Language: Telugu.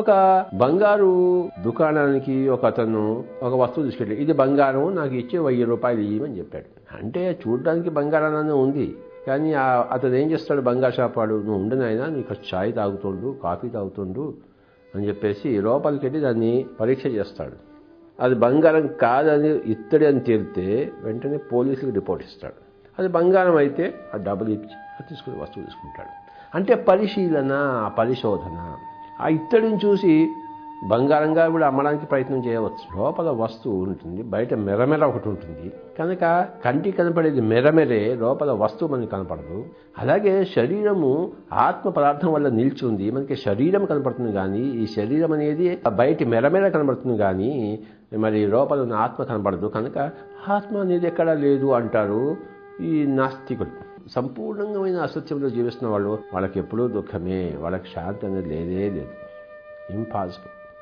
ఒక బంగారు దుకాణానికి ఒక అతను ఒక వస్తువు తీసుకెళ్ళి ఇది బంగారం నాకు ఇచ్చే 1000 రూపాయలు ఇవ్వమని చెప్పాడు. అంటే చూడడానికి బంగారాన్ని ఉంది, కానీ అతను ఏం చేస్తాడు, బంగారు షాప్ వాడు, నువ్వు ఉండనైనా నీకు ఛాయ్ తాగుతుండు, కాఫీ తాగుతుండు అని చెప్పేసి లోపలికి వెళ్ళి దాన్ని పరీక్ష చేస్తాడు. అది బంగారం కాదని ఇత్తడి అని తేలితే వెంటనే పోలీసులకు రిపోర్ట్ ఇస్తాడు. అది బంగారం అయితే ఆ డబ్బులు ఇచ్చి తీసుకుని వస్తువు తీసుకుంటాడు. అంటే పరిశీలన, పరిశోధన. ఆ ఇత్తడిని చూసి బంగారంగా కూడా అమ్మడానికి ప్రయత్నం చేయవచ్చు. లోపల వస్తువు ఉంటుంది, బయట మెరమెర ఒకటి ఉంటుంది కనుక కంటికి కనపడేది మెరమెరే, లోపల వస్తువు మనకి కనపడదు. అలాగే శరీరము ఆత్మ పదార్థం వల్ల నిల్చుంది, మనకి శరీరం కనపడుతుంది కానీ ఈ శరీరం అనేది బయట మెరమెర కనపడుతుంది కానీ మరి లోపల ఉన్న ఆత్మ కనపడదు. కనుక ఆత్మ అనేది ఎక్కడా లేదు అంటారు ఈ నాస్తికులు. సంపూర్ణమైన అసత్యంలో జీవిస్తున్న వాళ్ళు, వాళ్ళకి ఎప్పుడూ దుఃఖమే, వాళ్ళకి శాంతి అనేది లేదే లేదు. ఇంపాసిబుల్.